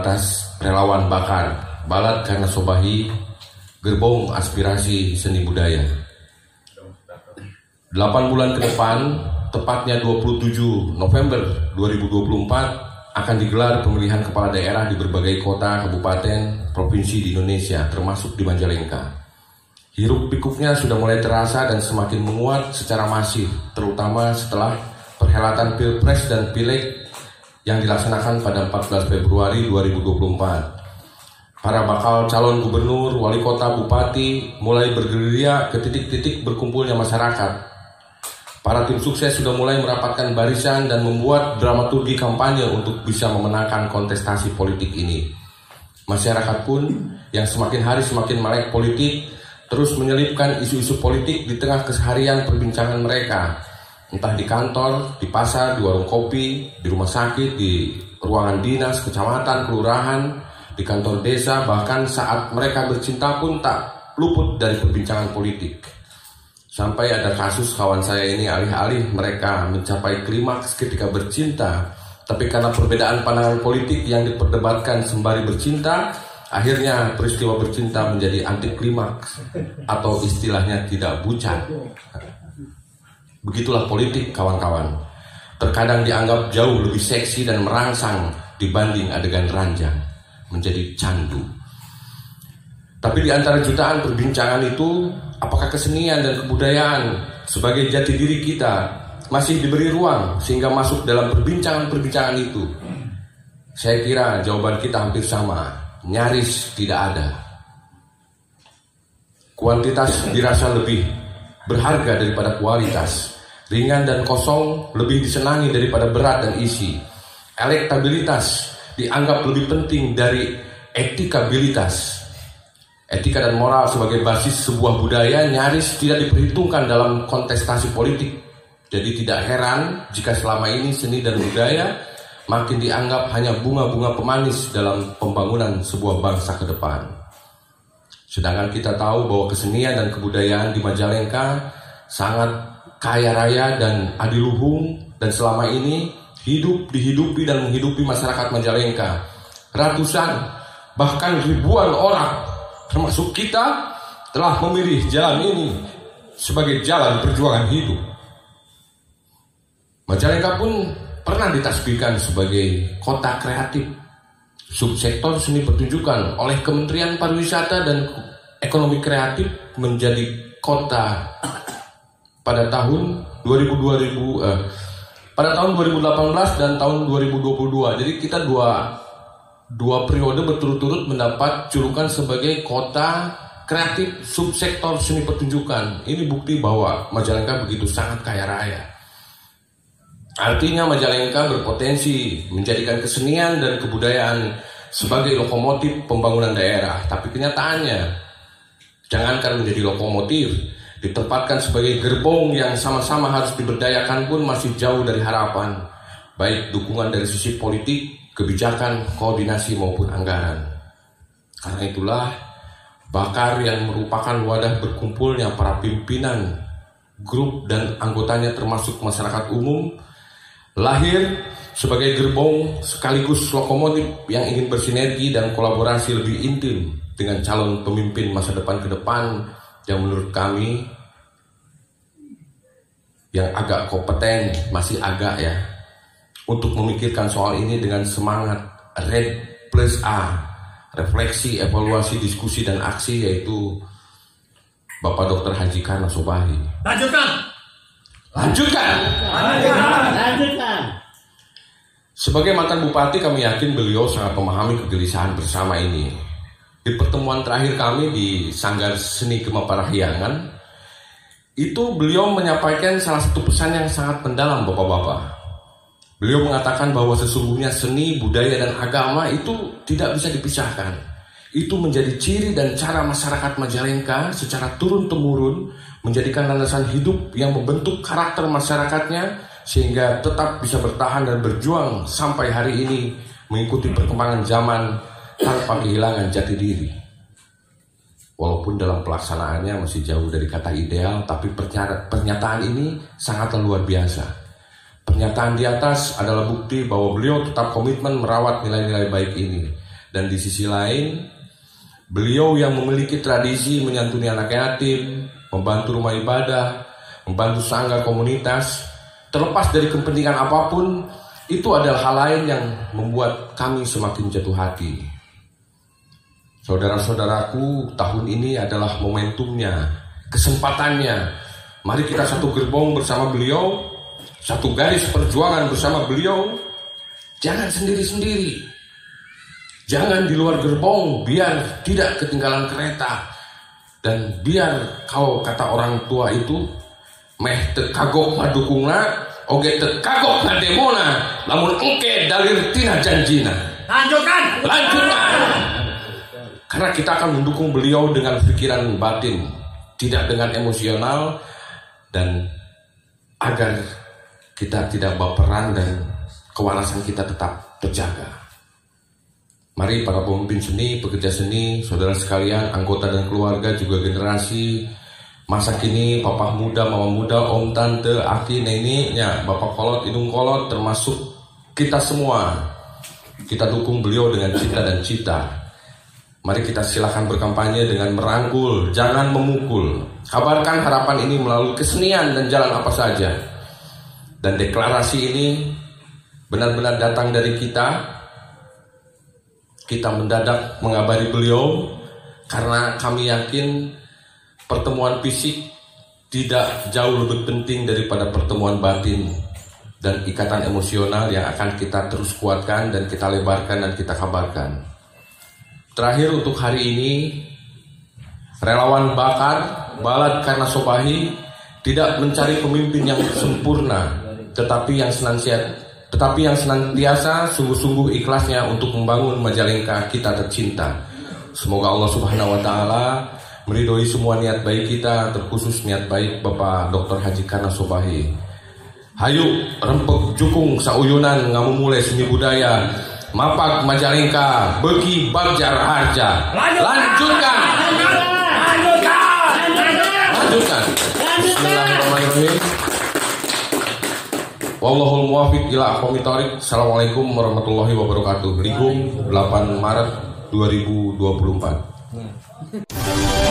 Batas Relawan Bakar, Balad Karena Sobahi, Gerbong Aspirasi Seni Budaya. 8 bulan ke depan, tepatnya 27 November 2024, akan digelar pemilihan kepala daerah di berbagai kota, kabupaten, provinsi di Indonesia, termasuk di Majalengka. Hiruk pikuknya sudah mulai terasa dan semakin menguat secara masif, terutama setelah perhelatan Pilpres dan Pileg yang dilaksanakan pada 14 Februari 2024. Para bakal calon gubernur, wali kota, bupati mulai bergerilya ke titik-titik berkumpulnya masyarakat. Para tim sukses sudah mulai merapatkan barisan dan membuat dramaturgi kampanye untuk bisa memenangkan kontestasi politik ini. Masyarakat pun yang semakin hari semakin melek politik terus menyelipkan isu-isu politik di tengah keseharian perbincangan mereka. Entah di kantor, di pasar, di warung kopi, di rumah sakit, di ruangan dinas, kecamatan, kelurahan, di kantor desa, bahkan saat mereka bercinta pun tak luput dari perbincangan politik. Sampai ada kasus kawan saya ini alih-alih mereka mencapai klimaks ketika bercinta, tapi karena perbedaan pandangan politik yang diperdebatkan sembari bercinta, akhirnya peristiwa bercinta menjadi anti klimaks atau istilahnya tidak bucan. Begitulah politik, kawan-kawan. Terkadang dianggap jauh lebih seksi dan merangsang dibanding adegan ranjang, menjadi candu. Tapi di antara jutaan perbincangan itu, apakah kesenian dan kebudayaan sebagai jati diri kita masih diberi ruang sehingga masuk dalam perbincangan-perbincangan itu? Saya kira jawaban kita hampir sama, nyaris tidak ada. Kuantitas dirasa lebih berharga daripada kualitas. Ringan dan kosong lebih disenangi daripada berat dan isi. Elektabilitas dianggap lebih penting dari etikabilitas. Etika dan moral sebagai basis sebuah budaya nyaris tidak diperhitungkan dalam kontestasi politik. Jadi tidak heran jika selama ini seni dan budaya makin dianggap hanya bunga-bunga pemanis dalam pembangunan sebuah bangsa ke depan. Sedangkan kita tahu bahwa kesenian dan kebudayaan di Majalengka sangat kaya raya dan adiluhung, dan selama ini dihidupi dan menghidupi masyarakat Majalengka. Ratusan bahkan ribuan orang termasuk kita telah memilih jalan ini sebagai jalan perjuangan hidup. Majalengka pun pernah ditasbihkan sebagai kota kreatif subsektor seni pertunjukan oleh Kementerian Pariwisata dan Ekonomi Kreatif menjadi kota pada tahun 2018 dan tahun 2022. Jadi kita dua periode berturut-turut mendapat julukan sebagai kota kreatif subsektor seni pertunjukan. Ini bukti bahwa Majalengka begitu sangat kaya raya. Artinya Majalengka berpotensi menjadikan kesenian dan kebudayaan sebagai lokomotif pembangunan daerah. Tapi kenyataannya, jangankan menjadi lokomotif, ditempatkan sebagai gerbong yang sama-sama harus diberdayakan pun masih jauh dari harapan, baik dukungan dari sisi politik, kebijakan, koordinasi maupun anggaran. Karena itulah Bakar yang merupakan wadah berkumpulnya para pimpinan, grup dan anggotanya termasuk masyarakat umum, lahir sebagai gerbong sekaligus lokomotif yang ingin bersinergi dan kolaborasi lebih intim dengan calon pemimpin masa depan ke depan yang menurut kami yang agak kompeten, masih agak ya, untuk memikirkan soal ini dengan semangat Red plus A, refleksi, evaluasi, diskusi, dan aksi, yaitu Bapak Dr. Haji Karna Sobahi. Lanjutkan. Sebagai mantan bupati, kami yakin beliau sangat memahami kegelisahan bersama ini. Di pertemuan terakhir kami di Sanggar Seni Gema Parahyangan, itu beliau menyampaikan salah satu pesan yang sangat mendalam, bapak-bapak. Beliau mengatakan bahwa sesungguhnya seni, budaya, dan agama itu tidak bisa dipisahkan. Itu menjadi ciri dan cara masyarakat Majalengka secara turun-temurun menjadikan landasan hidup yang membentuk karakter masyarakatnya sehingga tetap bisa bertahan dan berjuang sampai hari ini mengikuti perkembangan zaman tanpa kehilangan jati diri. Walaupun dalam pelaksanaannya masih jauh dari kata ideal, tapi pernyataan ini sangatlah luar biasa. Pernyataan di atas adalah bukti bahwa beliau tetap komitmen merawat nilai-nilai baik ini. Dan di sisi lain, beliau yang memiliki tradisi menyantuni anak yatim, membantu rumah ibadah, membantu sanggar komunitas, terlepas dari kepentingan apapun, itu adalah hal lain yang membuat kami semakin jatuh hati. Saudara-saudaraku, tahun ini adalah momentumnya, kesempatannya. Mari kita satu gerbong bersama beliau, satu garis perjuangan bersama beliau. Jangan sendiri-sendiri. Jangan di luar gerbong, biar tidak ketinggalan kereta. Dan biar kalau kata orang tua itu, meh tekagok madukungna, oge tekagok ngademona, namun engke dalir tina janjina. Lanjutkan. Karena kita akan mendukung beliau dengan pikiran batin, tidak dengan emosional, dan agar kita tidak baperan dan kewarasan kita tetap terjaga. Mari para pemimpin seni, pekerja seni, saudara sekalian, anggota dan keluarga, juga generasi masa kini, papa muda, mama muda, om, tante, aki, neneknya, bapak kolot, hidung kolot, termasuk kita semua. Kita dukung beliau dengan cinta dan cita. Mari kita silakan berkampanye dengan merangkul, jangan memukul. Kabarkan harapan ini melalui kesenian dan jalan apa saja. Dan deklarasi ini benar-benar datang dari kita. Kita mendadak mengabari beliau karena kami yakin pertemuan fisik tidak jauh lebih penting daripada pertemuan batin dan ikatan emosional yang akan kita terus kuatkan dan kita lebarkan dan kita kabarkan. Terakhir untuk hari ini, relawan bakar Balad Karna Sobahi tidak mencari pemimpin yang sempurna, tetapi yang senantiasa sungguh-sungguh ikhlasnya untuk membangun Majalengka kita tercinta. Semoga Allah Subhanahu wa Ta'ala meridhoi semua niat baik kita, terkhusus niat baik Bapak Dr. Haji Karna Sobahi. Hayu rempek jukung sauyunan ngamumule seni budaya Mapak Majalengka beki bagjar harja. Lanjutkan. Bismillahirrahmanirrahim. Wallahul muwafiq ila aqwamit thoriq. Assalamualaikum warahmatullahi wabarakatuh. Ligum 8 Maret 2024.